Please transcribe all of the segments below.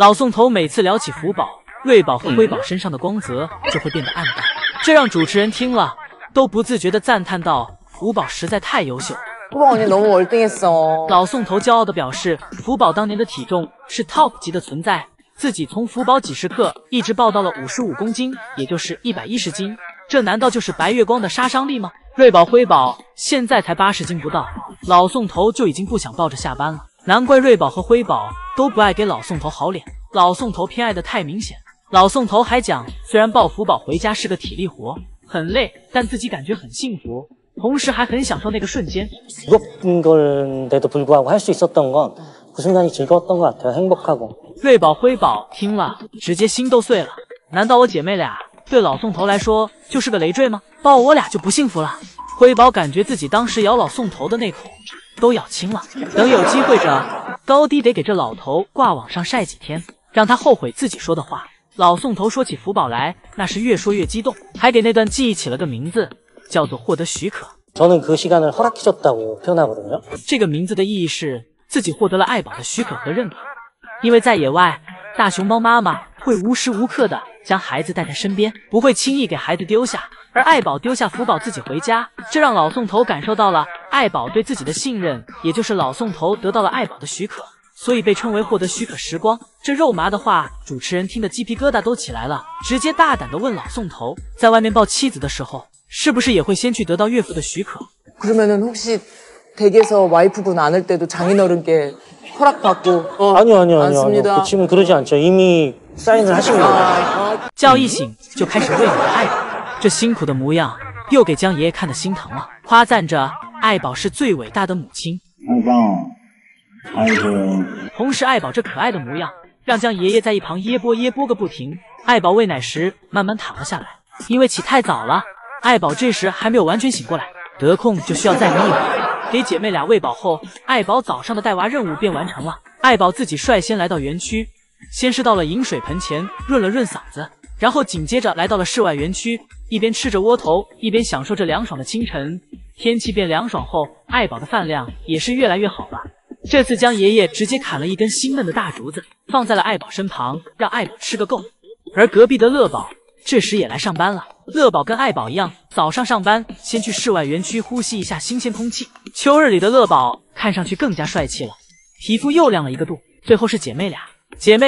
老宋头每次聊起福宝、瑞宝和辉宝身上的光泽，就会变得暗淡，这让主持人听了都不自觉地赞叹道：“福宝实在太优秀。” 후宝언니 너무 월등했어。老宋头骄傲地表示，福宝当年的体重是 top 级的存在，自己从福宝几十克一直爆到了55公斤，也就是110斤，这难道就是白月光的杀伤力吗？瑞宝、辉宝现在才80斤不到，老宋头就已经不想抱着下班了，难怪瑞宝和辉宝都不爱给老宋头好脸，老宋头偏爱的太明显。老宋头还讲，虽然抱福宝回家是个体力活，很累，但自己感觉很幸福。同时还很享受那个瞬间。瑞宝、辉宝听了直接心都碎了。难道我姐妹俩对老宋头来说就是个累赘吗？抱我俩就不幸福了？辉宝感觉自己当时咬老宋头的那口都咬轻了，等有机会着，高低得给这老头挂网上晒几天，让他后悔自己说的话。老宋头说起福宝来，那是越说越激动，还给那段记忆起了个名字。叫做获得许可。这个名字的意义是自己获得了爱宝的许可和认可，因为在野外，大熊猫妈妈会无时无刻的将孩子带在身边，不会轻易给孩子丢下。而爱宝丢下福宝自己回家，这让老宋头感受到了爱宝对自己的信任，也就是老宋头得到了爱宝的许可，所以被称为获得许可时光。这肉麻的话，主持人听得鸡皮疙瘩都起来了，直接大胆地问老宋头，在外面抱妻子的时候。是不是也会先去得到岳父的许可？ 그러면은 혹시 댁에서 와이프분 안을 때도 장인어른께 허락받고 아니요. 그 집은 그러지 않죠. 이미 사인을 하신 거예요. 觉一醒就开始喂你的爱宝，这辛苦的模样又给江爷爷看得心疼了，夸赞着爱宝是最伟大的母亲。同时，爱宝这可爱的模样让江爷爷在一旁噎啵个不停。爱宝喂奶时慢慢躺了下来，因为起太早了。爱宝这时还没有完全醒过来，得空就需要再眯一会儿。给姐妹俩喂饱后，爱宝早上的带娃任务便完成了。爱宝自己率先来到园区，先是到了饮水盆前润了润嗓子，然后紧接着来到了室外园区，一边吃着窝头，一边享受着凉爽的清晨。天气变凉爽后，爱宝的饭量也是越来越好了。这次江爷爷直接砍了一根新嫩的大竹子，放在了爱宝身旁，让爱宝吃个够。而隔壁的乐宝这时也来上班了。乐宝跟爱宝一样，早上上班先去室外园区呼吸一下新鲜空气。秋日里的乐宝看上去更加帅气了，皮肤又亮了一个度。最后是姐妹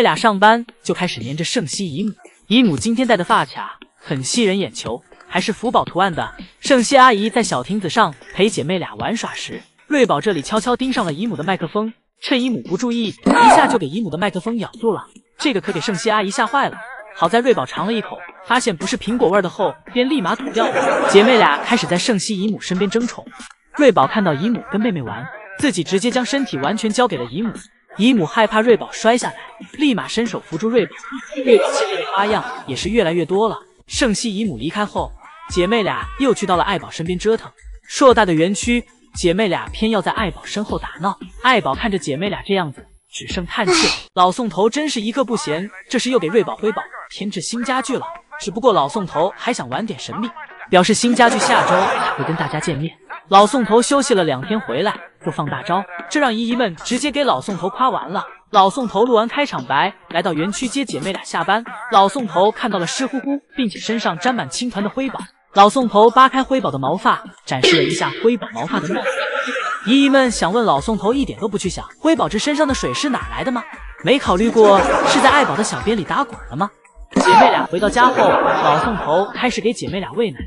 俩上班就开始黏着圣熙姨母。姨母今天戴的发卡很吸人眼球，还是福宝图案的。圣熙阿姨在小亭子上陪姐妹俩玩耍时，瑞宝这里悄悄盯上了姨母的麦克风，趁姨母不注意，一下就给姨母的麦克风咬住了。这个可给圣熙阿姨吓坏了。好在瑞宝尝了一口，发现不是苹果味的后，便立马吐掉了。姐妹俩开始在圣熙姨母身边争宠。瑞宝看到姨母跟妹妹玩，自己直接将身体完全交给了姨母。姨母害怕瑞宝摔下来，立马伸手扶住瑞宝。瑞宝现在的花样也是越来越多了。圣熙姨母离开后，姐妹俩又去到了爱宝身边折腾。硕大的园区，姐妹俩偏要在爱宝身后打闹。爱宝看着姐妹俩这样子，只剩叹气了。老宋头真是一刻不闲，这是又给瑞宝、辉宝添置新家具了。只不过老宋头还想玩点神秘，表示新家具下周才会跟大家见面。老宋头休息了2天回来就放大招，这让姨姨们直接给老宋头夸完了。老宋头录完开场白，来到园区接姐妹俩下班。老宋头看到了湿乎乎并且身上沾满青团的辉宝，老宋头扒开辉宝的毛发，展示了一下辉宝毛发的妙。姨姨们想问老宋头，一点都不去想辉宝这身上的水是哪来的吗？没考虑过是在爱宝的小便里打滚了吗？姐妹俩回到家后，老宋头开始给姐妹俩喂奶。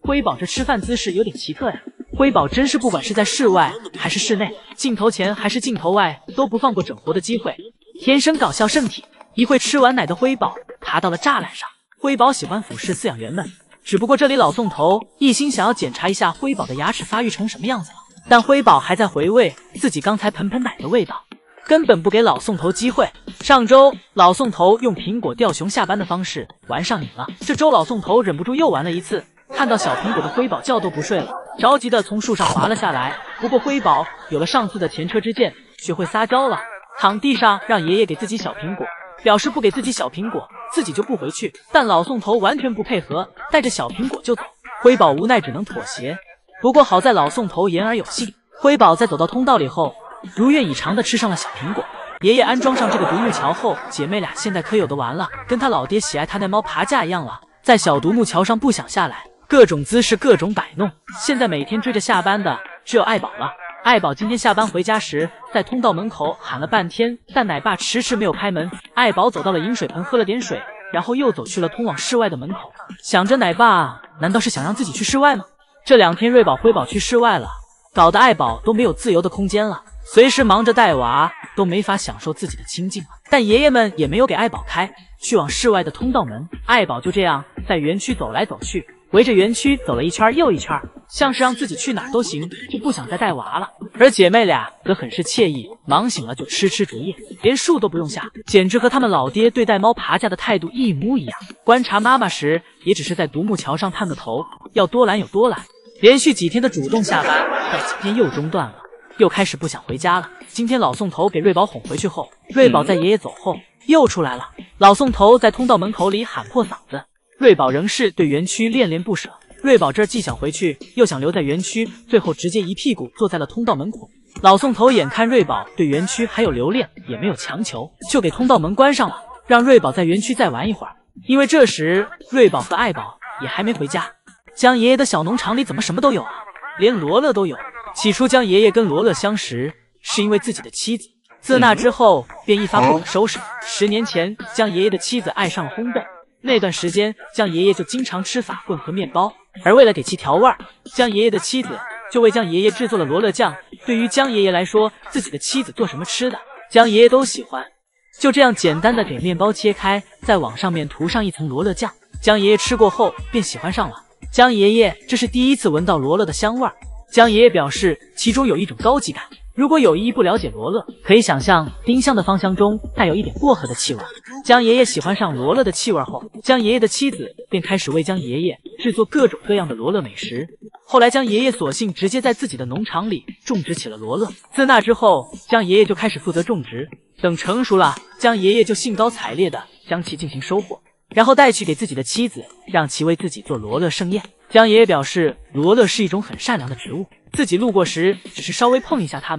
辉宝这吃饭姿势有点奇特呀。辉宝真是不管是在室外还是室内，镜头前还是镜头外，都不放过整活的机会，天生搞笑圣体。一会吃完奶的辉宝爬到了栅栏上。辉宝喜欢俯视饲养员们，只不过这里老宋头一心想要检查一下辉宝的牙齿发育成什么样子了，但辉宝还在回味自己刚才盆奶的味道，根本不给老宋头机会。上周老宋头用苹果吊熊下班的方式玩上瘾了，这周老宋头忍不住又玩了一次，看到小苹果的辉宝觉都不睡了，着急的从树上滑了下来。不过辉宝有了上次的前车之鉴，学会撒娇了，躺地上让爷爷给自己小苹果，表示不给自己小苹果自己就不回去。但老宋头完全不配合，带着小苹果就走。辉宝无奈只能妥协，不过好在老宋头言而有信。辉宝在走到通道里后，如愿以偿的吃上了小苹果。爷爷安装上这个独木桥后，姐妹俩现在可有的玩了，跟他老爹喜爱他那猫爬架一样了，在小独木桥上不想下来，各种姿势，各种摆弄。现在每天追着下班的只有爱宝了。爱宝今天下班回家时，在通道门口喊了半天，但奶爸迟迟没有开门。爱宝走到了饮水盆喝了点水，然后又走去了通往室外的门口，想着奶爸难道是想让自己去室外吗？这2天瑞宝辉宝去室外了，搞得爱宝都没有自由的空间了，随时忙着带娃，都没法享受自己的清静了。但爷爷们也没有给爱宝开去往室外的通道门，爱宝就这样在园区走来走去，围着园区走了一圈又一圈，像是让自己去哪儿都行，就不想再带娃了。而姐妹俩则很是惬意，忙醒了就吃竹叶，连树都不用下，简直和他们老爹对待猫爬架的态度一模一样。观察妈妈时，也只是在独木桥上探个头，要多懒有多懒。连续几天的主动下班，到今天又中断了，又开始不想回家了。今天老宋头给瑞宝哄回去后，瑞宝在爷爷走后又出来了。老宋头在通道门口里喊破嗓子，瑞宝仍是对园区恋恋不舍。瑞宝这儿既想回去，又想留在园区，最后直接一屁股坐在了通道门口。老宋头眼看瑞宝对园区还有留恋，也没有强求，就给通道门关上了，让瑞宝在园区再玩一会儿。因为这时瑞宝和爱宝也还没回家。江爷爷的小农场里怎么什么都有啊？连罗勒都有。起初江爷爷跟罗勒相识，是因为自己的妻子，自那之后便一发不可收拾。10年前，江爷爷的妻子爱上了烘焙，那段时间江爷爷就经常吃法棍和面包，而为了给其调味儿，江爷爷的妻子就为江爷爷制作了罗勒酱。对于江爷爷来说，自己的妻子做什么吃的，江爷爷都喜欢。就这样简单的给面包切开，再往上面涂上一层罗勒酱，江爷爷吃过后便喜欢上了。江爷爷这是第一次闻到罗勒的香味儿，江爷爷表示其中有一种高级感。如果有意不了解罗勒，可以想象丁香的芳香中带有一点薄荷的气味。江爷爷喜欢上罗勒的气味后，江爷爷的妻子便开始为江爷爷制作各种各样的罗勒美食。后来江爷爷索性直接在自己的农场里种植起了罗勒。自那之后，江爷爷就开始负责种植，等成熟了，江爷爷就兴高采烈地将其进行收获，然后带去给自己的妻子，让其为自己做罗勒盛宴。江爷爷表示，罗勒是一种很善良的植物，自己路过时只是稍微碰一下它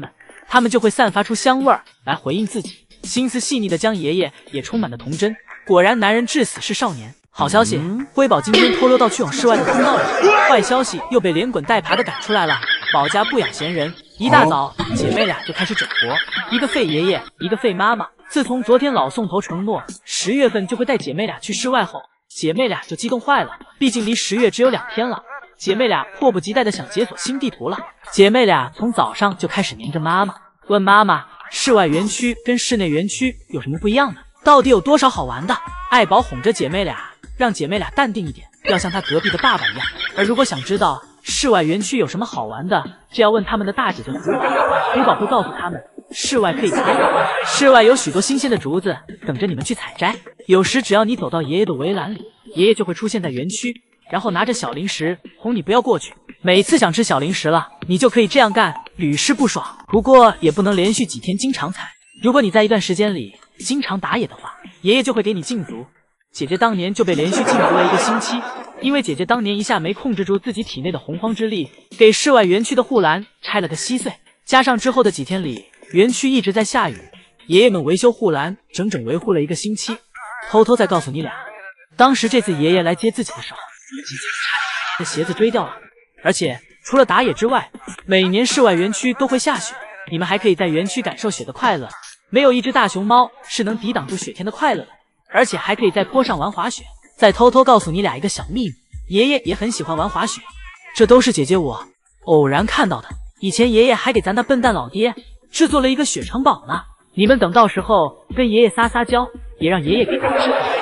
们就会散发出香味儿来回应自己。心思细腻的江爷爷也充满了童真，果然男人至死是少年。好消息，辉宝今天偷溜到去往室外的通道里，坏消息又被连滚带爬的赶出来了。宝家不养闲人，一大早姐妹俩就开始整活，一个废爷爷，一个废妈妈。自从昨天老宋头承诺10月份就会带姐妹俩去室外后，姐妹俩就激动坏了，毕竟离10月只有2天了。姐妹俩迫不及待的想解锁新地图了。姐妹俩从早上就开始黏着妈妈，问妈妈室外园区跟室内园区有什么不一样的，到底有多少好玩的。爱宝哄着姐妹俩，让姐妹俩淡定一点，要像她隔壁的爸爸一样。而如果想知道室外园区有什么好玩的，这要问他们的大姐姐胡宝，胡宝会告诉他们室外可以采果，室外有许多新鲜的竹子等着你们去采摘。有时只要你走到爷爷的围栏里，爷爷就会出现在园区，然后拿着小零食哄你不要过去。每次想吃小零食了，你就可以这样干，屡试不爽。不过也不能连续几天经常采，如果你在一段时间里经常打野的话，爷爷就会给你禁足。姐姐当年就被连续禁足了1个星期，因为姐姐当年一下没控制住自己体内的洪荒之力，给室外园区的护栏拆了个稀碎。加上之后的几天里，园区一直在下雨，爷爷们维修护栏整整维护了1个星期。偷偷再告诉你俩，当时这次爷爷来接自己的时候，姐姐差点把鞋子追掉了。而且除了打野之外，每年室外园区都会下雪，你们还可以在园区感受雪的快乐。没有一只大熊猫是能抵挡住雪天的快乐的，而且还可以在坡上玩滑雪。再偷偷告诉你俩一个小秘密，爷爷也很喜欢玩滑雪，这都是姐姐我偶然看到的。以前爷爷还给咱那笨蛋老爹制作了一个雪城堡呢，你们等到时候跟爷爷撒娇，也让爷爷给你治。